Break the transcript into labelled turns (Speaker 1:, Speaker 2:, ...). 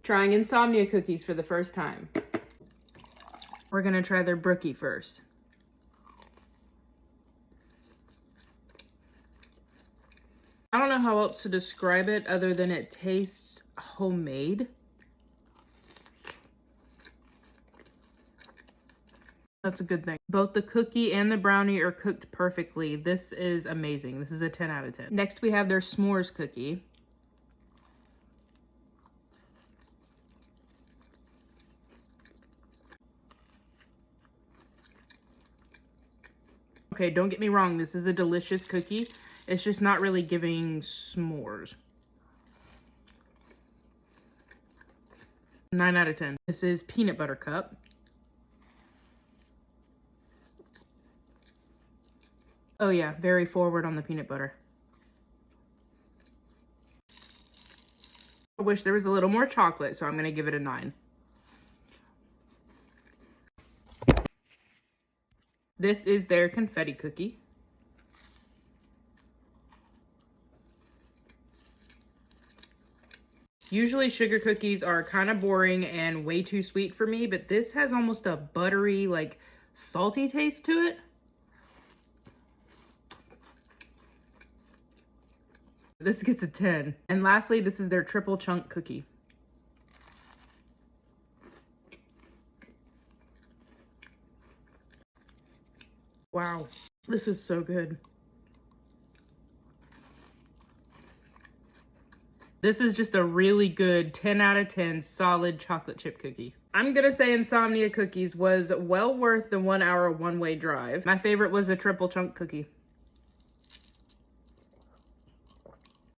Speaker 1: Trying Insomnia Cookies for the first time. We're gonna try their Brookie first. I don't know how else to describe it other than it tastes homemade. That's a good thing. Both the cookie and the brownie are cooked perfectly. This is amazing. This is a 10 out of 10. Next, we have their s'mores cookie. Okay, don't get me wrong. This is a delicious cookie. It's just not really giving s'mores. 9 out of 10. This is peanut butter cup. Oh yeah, very forward on the peanut butter. I wish there was a little more chocolate, so I'm gonna give it a 9. This is their confetti cookie. Usually sugar cookies are kind of boring and way too sweet for me, but this has almost a buttery, like salty taste to it. This gets a 10. And lastly, this is their triple chunk cookie. Wow, this is so good. This is just a really good 10 out of 10 solid chocolate chip cookie. I'm gonna say Insomnia Cookies was well worth the 1 hour one-way drive. My favorite was the triple chunk cookie.